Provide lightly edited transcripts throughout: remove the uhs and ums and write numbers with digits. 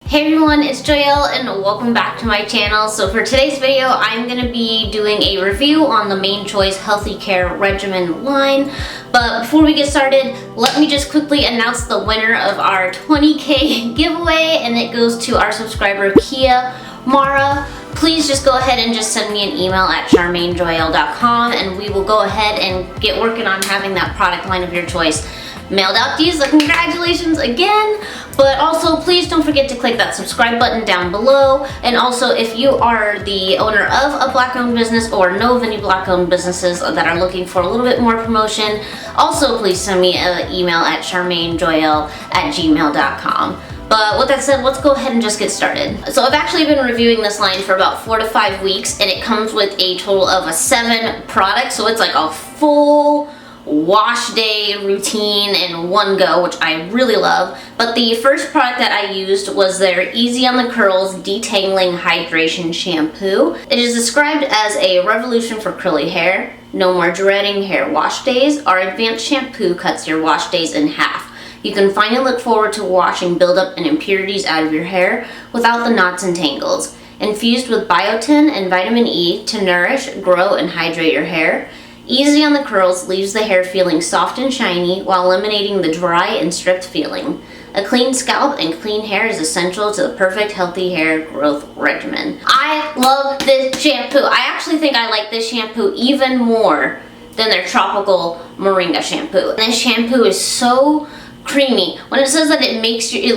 Hey everyone, it's Joyel and welcome back to my channel. So for today's video, I'm going to be doing a review on the Mane Choice Healthy Care Regimen line. But before we get started, let me just quickly announce the winner of our 20K giveaway, and it goes to our subscriber Kia Mara. Please just go ahead and just send me an email at sharmainejoyel.com and we will go ahead and get working on having that product line of your choice mailed out to you. So congratulations again. But also please don't forget to click that subscribe button down below. And also if you are the owner of a black owned business or know of any black owned businesses that are looking for a little bit more promotion, also please send me an email at sharmainejoyel@gmail.com. But with that said, let's go ahead and just get started. So I've actually been reviewing this line for about 4 to 5 weeks, and it comes with a total of 7 products. So it's like a full wash day routine in one go, which I really love. But the first product that I used was their Easy on the Curls Detangling Hydration Shampoo. It is described as a revolution for curly hair. No more dreading hair wash days. Our advanced shampoo cuts your wash days in half. You can finally look forward to washing buildup and impurities out of your hair without the knots and tangles. Infused with biotin and vitamin E to nourish, grow, and hydrate your hair. Easy on the Curls leaves the hair feeling soft and shiny while eliminating the dry and stripped feeling. A clean scalp and clean hair is essential to the perfect healthy hair growth regimen. I love this shampoo. I actually think I like this shampoo even more than their tropical moringa shampoo. This shampoo is so creamy. When it says that it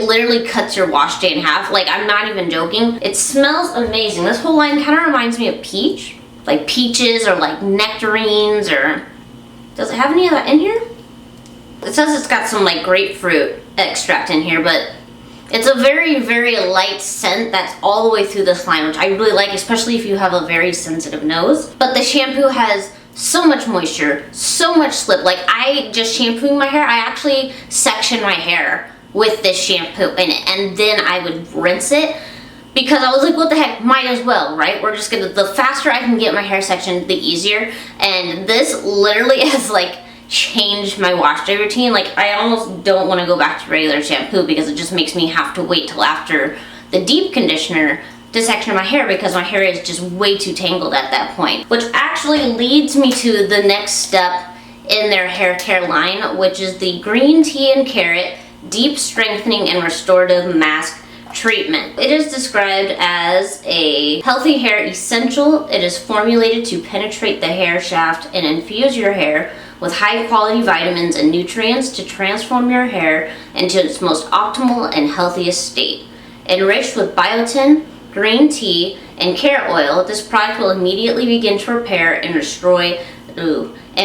literally cuts your wash day in half, like I'm not even joking. It smells amazing. This whole line kind of reminds me of peach, like peaches or like nectarines, or does it have any of that in here? It says it's got some like grapefruit extract in here, but it's a very, very light scent that's all the way through this line, which I really like, especially if you have a very sensitive nose. But the shampoo has so much moisture, so much slip. Like I just shampooing my hair, I actually section my hair with this shampoo in it, and then I would rinse it because I was like, what the heck, might as well, right? We're just gonna, the faster I can get my hair sectioned, the easier. And this literally has like changed my wash day routine. Like I almost don't want to go back to regular shampoo because it just makes me have to wait till after the deep conditioner to section my hair because my hair is just way too tangled at that point. Which actually leads me to the next step in their hair care line, which is the green tea and carrot deep strengthening and restorative mask treatment. It is described as a healthy hair essential. It is formulated to penetrate the hair shaft and infuse your hair with high quality vitamins and nutrients to transform your hair into its most optimal and healthiest state. Enriched with biotin, green tea, and carrot oil, this product will immediately begin to repair and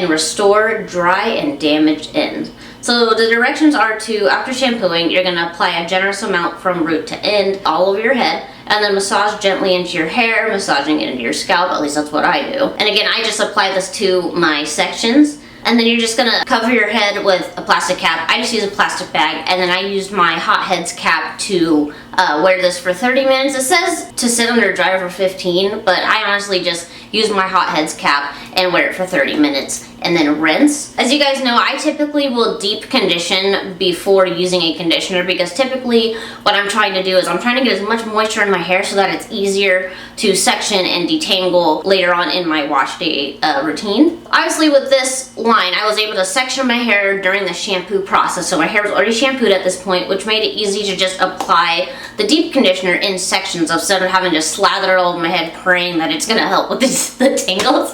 restore dry and damaged ends. So the directions are to, after shampooing, you're going to apply a generous amount from root to end all over your head, and then massage gently into your hair, massaging it into your scalp. At least that's what I do. And again, I just apply this to my sections. And then you're just gonna cover your head with a plastic cap. I just use a plastic bag, and then I used my hot heads cap to wear this for 30 minutes. It says to sit under dryer for 15, but I honestly just use my hot heads cap and wear it for 30 minutes and then rinse. As you guys know, I typically will deep condition before using a conditioner because typically what I'm trying to do is I'm trying to get as much moisture in my hair so that it's easier to section and detangle later on in my wash day routine. Obviously with this line, I was able to section my hair during the shampoo process, so my hair was already shampooed at this point, which made it easy to just apply the deep conditioner in sections instead of having to slather it all over my head praying that it's gonna help with the tangles.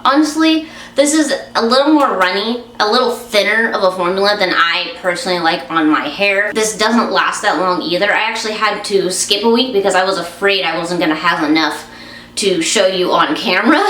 Honestly, this is a little more runny, a little thinner of a formula than I personally like on my hair. This doesn't last that long either. I actually had to skip a week because I was afraid I wasn't gonna have enough to show you on camera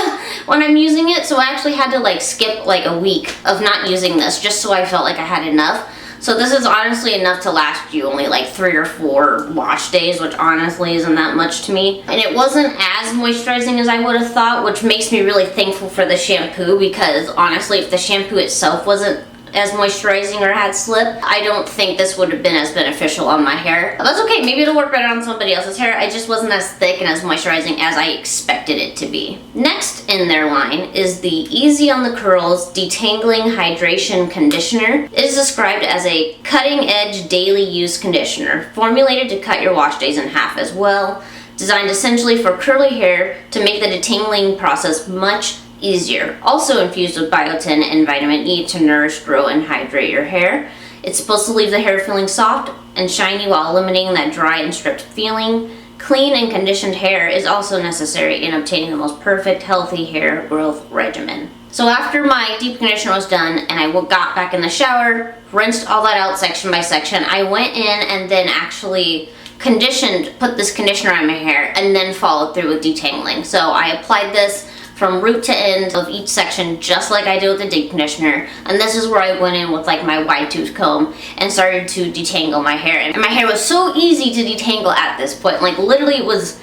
when I'm using it. So I actually had to like skip like a week of not using this just so I felt like I had enough. So this is honestly enough to last you only like 3 or 4 wash days, which honestly isn't that much to me. And it wasn't as moisturizing as I would have thought, which makes me really thankful for the shampoo because honestly, if the shampoo itself wasn't as moisturizing or had slip, I don't think this would have been as beneficial on my hair. But that's okay, maybe it'll work better on somebody else's hair. It just wasn't as thick and as moisturizing as I expected it to be. Next in their line is the Easy on the Curls Detangling Hydration Conditioner. It is described as a cutting-edge daily use conditioner, formulated to cut your wash days in half as well, designed essentially for curly hair to make the detangling process much easier. Also infused with biotin and vitamin E to nourish, grow, and hydrate your hair. It's supposed to leave the hair feeling soft and shiny while eliminating that dry and stripped feeling. Clean and conditioned hair is also necessary in obtaining the most perfect healthy hair growth regimen. So after my deep conditioner was done and I got back in the shower, rinsed all that out section by section, I went in and then actually put this conditioner on my hair and then followed through with detangling. So I applied this from root to end of each section just like I did with the deep conditioner, and this is where I went in with like my wide tooth comb and started to detangle my hair. And my hair was so easy to detangle at this point, like literally it was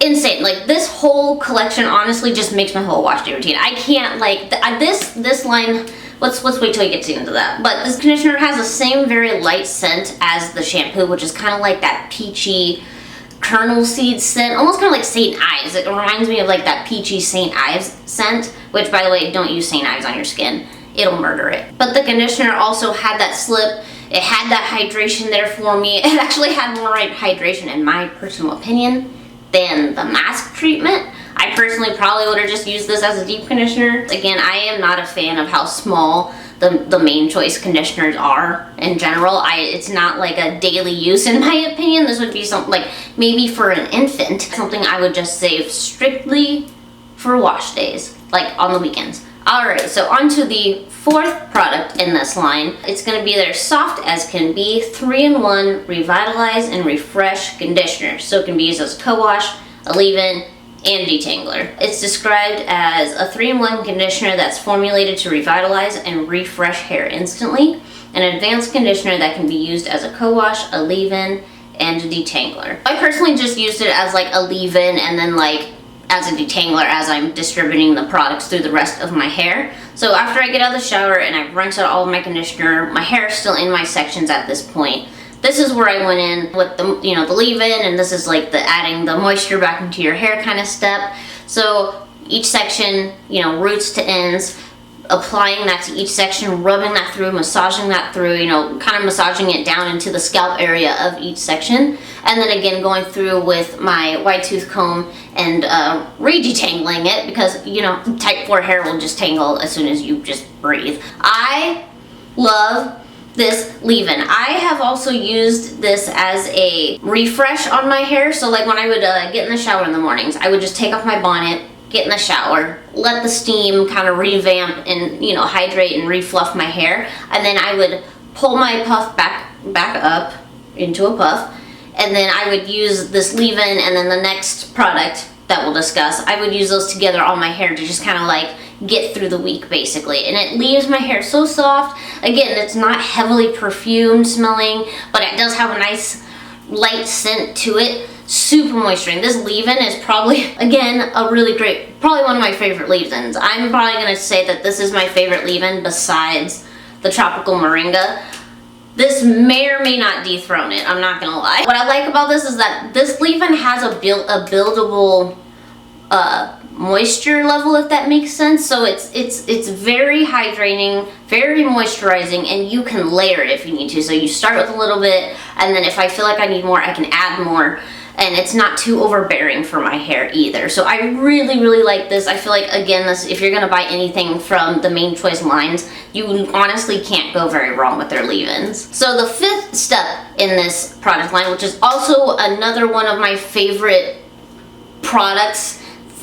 insane. Like this whole collection honestly just makes my whole wash day routine. I can't like this line. Let's wait till we get into that. But this conditioner has the same very light scent as the shampoo, which is kind of like that peachy kernel seed scent, almost kind of like St. Ives. It reminds me of like that peachy St. Ives scent, which by the way, don't use St. Ives on your skin. It'll murder it. But the conditioner also had that slip. It had that hydration there for me. It actually had more hydration in my personal opinion than the mask treatment. I personally probably would have just used this as a deep conditioner. Again, I am not a fan of how small the main choice conditioners are in general. It's not like a daily use in my opinion. This would be something like maybe for an infant, something I would just save strictly for wash days, like on the weekends. Alright, so on to the fourth product in this line. It's going to be their Soft as Can Be 3-in-1 Revitalize and Refresh Conditioner. So it can be used as a co-wash, a leave-in, and detangler. It's described as a 3-in-1 conditioner that's formulated to revitalize and refresh hair instantly, an advanced conditioner that can be used as a co-wash, a leave-in, and a detangler. I personally just used it as like a leave-in and then like as a detangler as I'm distributing the products through the rest of my hair. So after I get out of the shower and I've rinsed out all of my conditioner, my hair is still in my sections at this point. This is where I went in with the, the leave-in, and this is like the adding the moisture back into your hair kind of step. So each section, roots to ends, applying that to each section, rubbing that through, massaging that through, kind of massaging it down into the scalp area of each section. And then again, going through with my wide tooth comb and re-detangling it because, type 4 hair will just tangle as soon as you just breathe. I love this leave-in. I have also used this as a refresh on my hair. So like when I would get in the shower in the mornings, I would just take off my bonnet, get in the shower, let the steam kind of revamp and hydrate and refluff my hair, and then I would pull my puff back up into a puff, and then I would use this leave-in and then the next product that we'll discuss, I would use those together on my hair to just kind of like get through the week basically, and it leaves my hair so soft. Again, it's not heavily perfumed smelling, but it does have a nice light scent to it. Super moisturizing. This leave-in is probably, again, a really great, probably one of my favorite leave-ins. I'm probably going to say that this is my favorite leave-in besides the Tropical Moringa. This may or may not dethrone it, I'm not going to lie. What I like about this is that this leave-in has a buildable moisture level, if that makes sense. So it's very hydrating, very moisturizing, and you can layer it if you need to. So you start with a little bit, and then if I feel like I need more, I can add more. And it's not too overbearing for my hair either. So I really, really like this. I feel like, again, if you're gonna buy anything from the Main Choice lines, you honestly can't go very wrong with their leave-ins. So the fifth step in this product line, which is also another one of my favorite products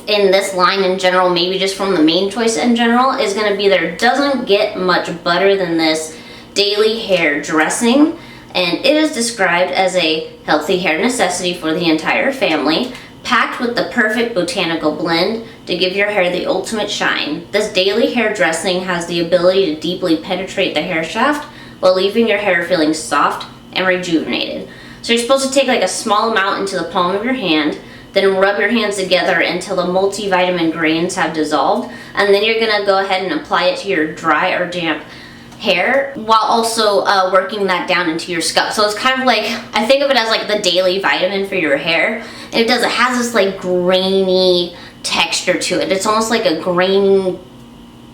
in this line in general, maybe just from the Main Choice in general, is gonna be their Doesn't Get Much Better Than This Daily Hair Dressing. And it is described as a healthy hair necessity for the entire family, packed with the perfect botanical blend to give your hair the ultimate shine. This daily hair dressing has the ability to deeply penetrate the hair shaft while leaving your hair feeling soft and rejuvenated. So you're supposed to take like a small amount into the palm of your hand, then rub your hands together until the multivitamin grains have dissolved, and then you're gonna go ahead and apply it to your dry or damp hair while also working that down into your scalp. So it's kind of like, I think of it as like the daily vitamin for your hair. And it has this like grainy texture to it. It's almost like a grainy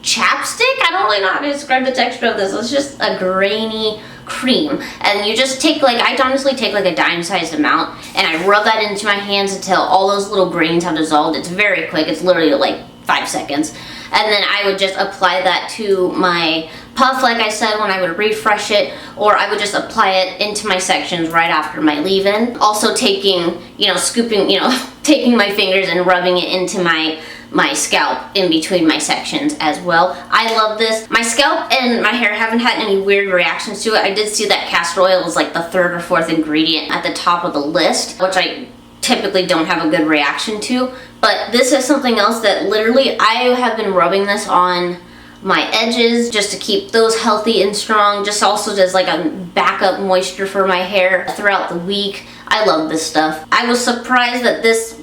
chapstick. I don't really know how to describe the texture of this. It's just a grainy cream, and you just take like, I honestly take like a dime-sized amount and I rub that into my hands until all those little grains have dissolved. It's very quick. It's literally like 5 seconds. And then I would just apply that to my puff, like I said, when I would refresh it, or I would just apply it into my sections right after my leave-in. Also taking, scooping, taking my fingers and rubbing it into my scalp in between my sections as well. I love this. My scalp and my hair haven't had any weird reactions to it. I did see that castor oil was like the 3rd or 4th ingredient at the top of the list, which I typically don't have a good reaction to. But this is something else that literally I have been rubbing this on my edges just to keep those healthy and strong, just also as like a backup moisture for my hair throughout the week. I love this stuff. I was surprised that this,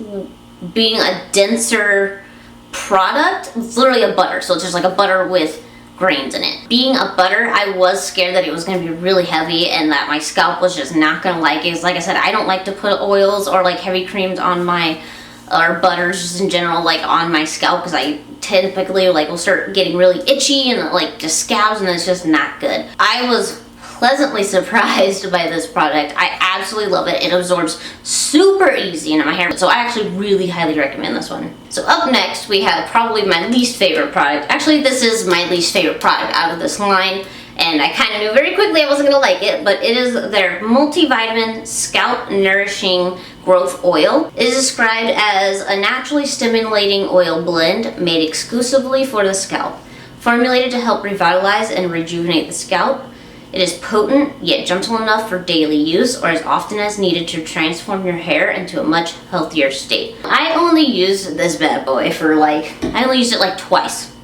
being a denser product, it's literally a butter, so it's just like a butter with grains in it. Being a butter, I was scared that it was going to be really heavy and that my scalp was just not going to like it. Like I said, I don't like to put oils or like heavy creams on my, or butters just in general, like on my scalp, because I typically like will start getting really itchy and like just scabs, and it's just not good. I was pleasantly surprised by this product. I absolutely love it. It absorbs super easy into my hair, so I actually really highly recommend this one. So up next we have probably my least favorite product. Actually, this is my least favorite product out of this line, and I kind of knew very quickly I wasn't gonna like it, but it is their multivitamin Scalp Nourishing Growth Oil. It is described as a naturally stimulating oil blend made exclusively for the scalp, formulated to help revitalize and rejuvenate the scalp. It is potent, yet gentle enough for daily use or as often as needed to transform your hair into a much healthier state. I only used this bad boy for I only used it like twice.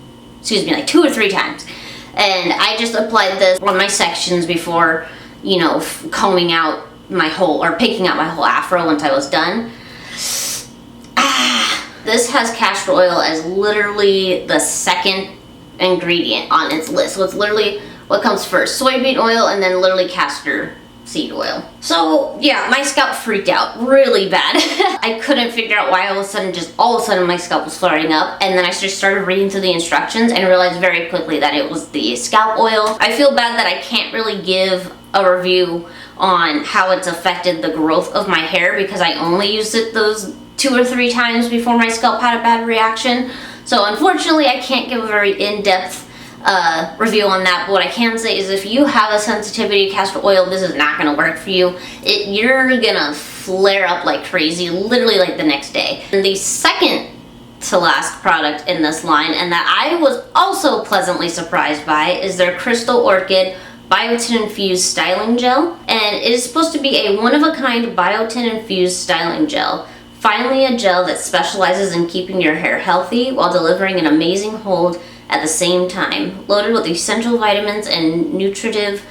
Excuse me, like 2 or 3 times. And I just applied this on my sections before, combing out my whole, or picking out my whole afro once I was done. This has castor oil as literally the 2nd ingredient on its list. So it's literally what comes first, soybean oil and then literally castor seed oil. So yeah, my scalp freaked out really bad. I couldn't figure out why all of a sudden my scalp was flaring up, and then I just started reading through the instructions and realized very quickly that it was the scalp oil. I feel bad that I can't really give a review on how it's affected the growth of my hair because I only used it those 2 or 3 times before my scalp had a bad reaction. So unfortunately I can't give a very in-depth review on that, but what I can say is if you have a sensitivity to castor oil, this is not going to work for you. You're gonna flare up like crazy, literally like the next day. And the second to last product in this line, and that I was also pleasantly surprised by, is their Crystal Orchid Biotin Infused Styling Gel. And it is supposed to be a one-of-a-kind Biotin Infused Styling Gel. Finally, a gel that specializes in keeping your hair healthy while delivering an amazing hold at the same time. Loaded with essential vitamins and nutritious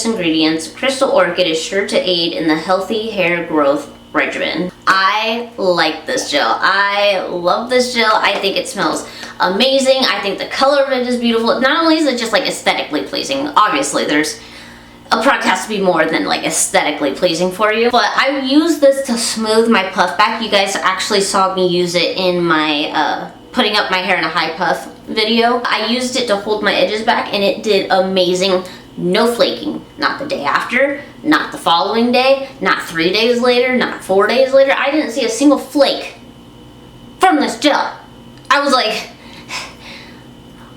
ingredients, Crystal Orchid is sure to aid in the healthy hair growth regimen. I like this gel. I love this gel. I think it smells amazing. I think the color of it is beautiful. Not only is it just like aesthetically pleasing, obviously a product has to be more than like aesthetically pleasing for you, but I use this to smooth my puff back. You guys actually saw me use it in my putting up my hair in a high puff video. I used it to hold my edges back and it did amazing. No flaking. Not the day after, not the following day, not 3 days later, not 4 days later. I didn't see a single flake from this gel. I was like,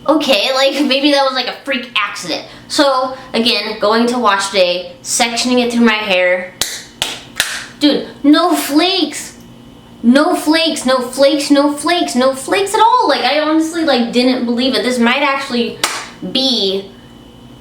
okay, like maybe that was like a freak accident. So again, going to wash day, sectioning it through my hair. Dude, no flakes. No flakes, no flakes, no flakes, no flakes at all. Like I honestly didn't believe it. This might actually be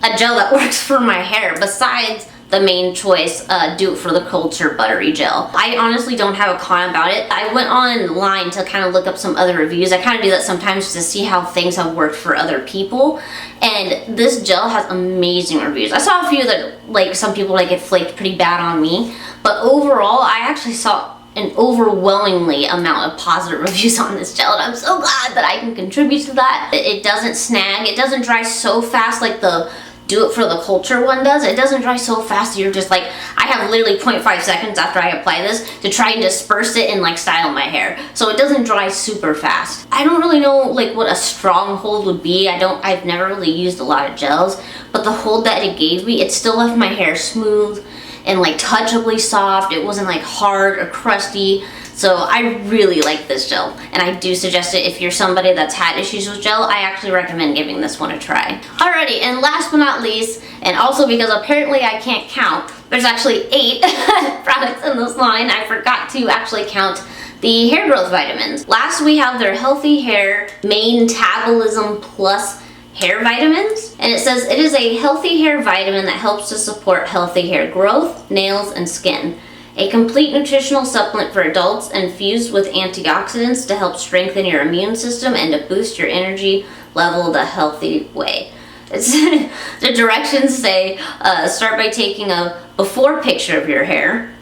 a gel that works for my hair besides the main choice, Do It For The Culture Buttery Gel. I honestly don't have a con about it. I went online to kind of look up some other reviews. I kind of do that sometimes to see how things have worked for other people. And this gel has amazing reviews. I saw a few that, some people it flaked pretty bad on me. But overall, I actually saw an overwhelmingly amount of positive reviews on this gel, and I'm so glad that I can contribute to that. It doesn't snag, it doesn't dry so fast like the Do It For The Culture one does. It doesn't dry so fast that you're just like, I have literally 0.5 seconds after I apply this to try and disperse it and like style my hair. So it doesn't dry super fast. I don't really know like what a strong hold would be. I've never really used a lot of gels, but the hold that it gave me, it still left my hair smooth and like touchably soft. It wasn't like hard or crusty. So I really like this gel, and I do suggest it if you're somebody that's had issues with gel. I actually recommend giving this one a try. Alrighty, and last but not least, and also because apparently I can't count, there's actually 8 products in this line. I forgot to actually count the hair growth vitamins. Last we have their Healthy Hair Manetabolism Plus hair vitamins, and it says it is a healthy hair vitamin that helps to support healthy hair growth, nails, and skin. A complete nutritional supplement for adults infused with antioxidants to help strengthen your immune system and to boost your energy level the healthy way. The directions say start by taking a before picture of your hair,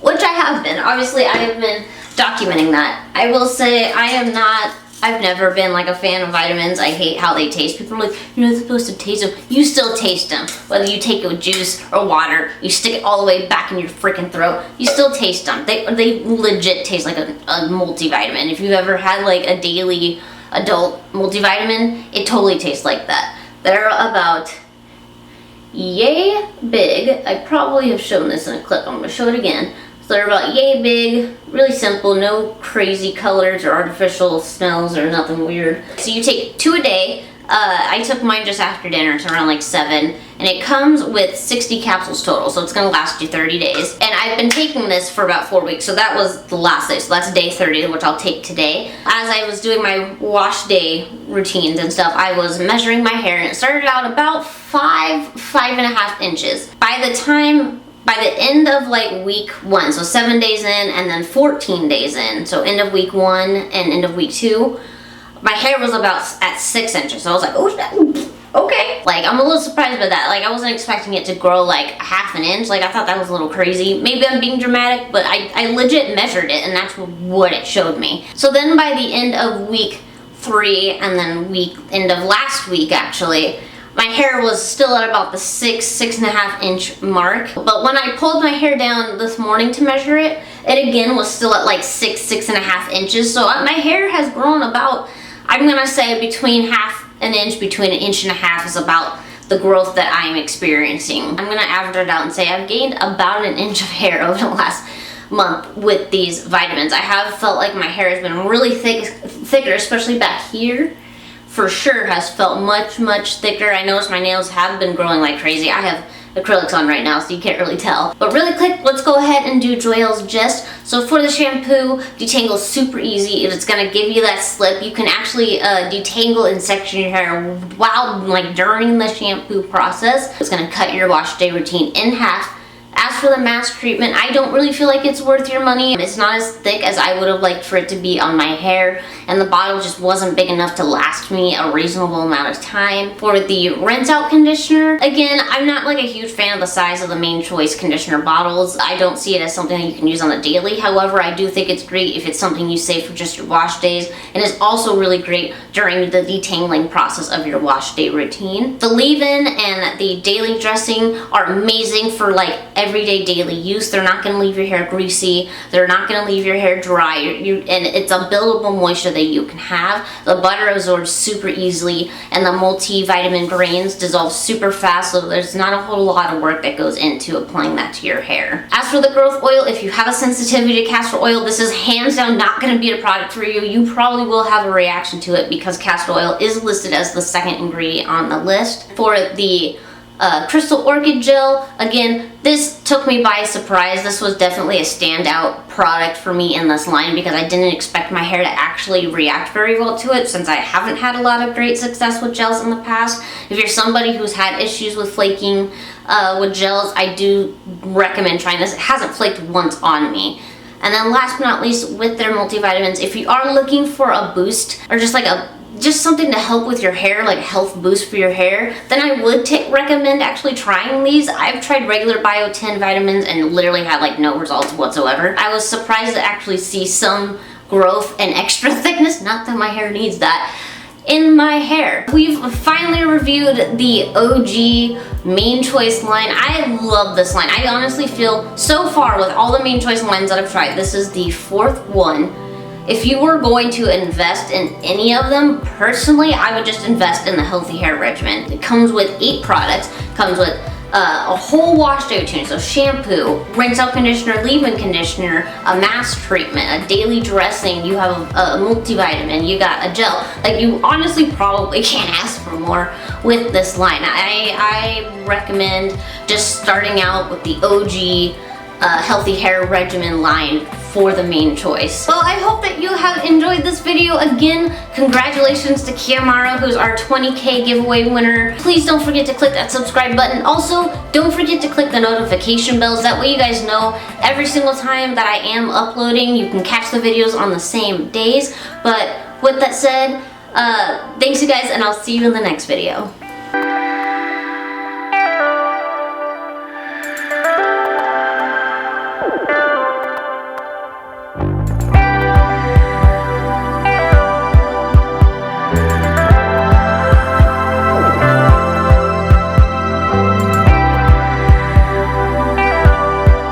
which I have been. Obviously, I have been documenting that. I will say I've never been like a fan of vitamins. I hate how they taste. People are like, you're not supposed to taste them. You still taste them. Whether you take it with juice or water, you stick it all the way back in your freaking throat, you still taste them. They legit taste like a multivitamin. If you've ever had like a daily adult multivitamin, it totally tastes like that. They're about yay big. I probably have shown this in a clip. I'm gonna show it again. So they're about yay big, really simple, no crazy colors or artificial smells or nothing weird. So you take 2 a day. I took mine just after dinner, so around like 7, and it comes with 60 capsules total, so it's gonna last you 30 days. And I've been taking this for about 4 weeks, so that was the last day, so that's day 30, which I'll take today. As I was doing my wash day routines and stuff, I was measuring my hair, and it started out about 5.5 inches. By the end of like week 1, so 7 days in and then 14 days in, so end of week 1 and end of week 2, my hair was about at 6 inches. So I was like, oh, okay. Like, I'm a little surprised by that. Like, I wasn't expecting it to grow like ½ an inch. Like, I thought that was a little crazy. Maybe I'm being dramatic, but I legit measured it, and that's what it showed me. So then by the end of week 3 and then end of last week actually, my hair was still at about the 6.5 inch mark. But when I pulled my hair down this morning to measure it, it again was still at like 6.5 inches. So my hair has grown about, I'm gonna say between ½ an inch, between 1.5 inches is about the growth that I'm experiencing. I'm gonna average it out and say I've gained about 1 inch of hair over the last month with these vitamins. I have felt like my hair has been really thicker, especially back here. For sure has felt much thicker. I noticed my nails have been growing like crazy. I have acrylics on right now, so you can't really tell. But really quick, let's go ahead and do Joyel's gist. So for the shampoo, detangle super easy. It's gonna give you that slip. You can actually detangle and section your hair while like during the shampoo process. It's gonna cut your wash day routine in half. As for the mask treatment, I don't really feel like it's worth your money. It's not as thick as I would have liked for it to be on my hair, and the bottle just wasn't big enough to last me a reasonable amount of time. For the rinse out conditioner, again, I'm not like a huge fan of the size of the Main Choice conditioner bottles. I don't see it as something that you can use on the daily. However, I do think it's great if it's something you save for just your wash days, and it's also really great during the detangling process of your wash day routine. The leave-in and the daily dressing are amazing for like everyday daily use. They're not going to leave your hair greasy. They're not going to leave your hair dry. And it's a buildable moisture that you can have. The butter absorbs super easily, and the multivitamin grains dissolve super fast, so there's not a whole lot of work that goes into applying that to your hair. As for the growth oil, if you have a sensitivity to castor oil, this is hands down not going to be a product for you. You probably will have a reaction to it because castor oil is listed as the second ingredient on the list. For the Crystal Orchid gel, again, this took me by surprise. This was definitely a standout product for me in this line because I didn't expect my hair to actually react very well to it, since I haven't had a lot of great success with gels in the past. If you're somebody who's had issues with flaking with gels, I do recommend trying this. It hasn't flaked once on me. And then last but not least, with their multivitamins, if you are looking for a boost or just like a just something to help with your hair, like a health boost for your hair, then I would recommend actually trying these. I've tried regular Biotin vitamins and literally had like no results whatsoever. I was surprised to actually see some growth and extra thickness, not that my hair needs that, in my hair. We've finally reviewed the OG Main Choice line. I love this line. I honestly feel so far with all the Main Choice lines that I've tried, this is the 4th one. If you were going to invest in any of them, personally, I would just invest in the Healthy Hair Regimen. It comes with 8 products, comes with a whole wash day routine, so shampoo, rinse out conditioner, leave-in conditioner, a mask treatment, a daily dressing, you have a multivitamin, you got a gel. Like, you honestly probably can't ask for more with this line. I recommend just starting out with the OG Healthy Hair Regimen line for the Main Choice. Well, I hope that you have enjoyed this video. Again, congratulations to Kiamara, who's our 20K giveaway winner. Please don't forget to click that subscribe button. Also, don't forget to click the notification bells. That way you guys know every single time that I am uploading. You can catch the videos on the same days. But with that said, thanks you guys, and I'll see you in the next video.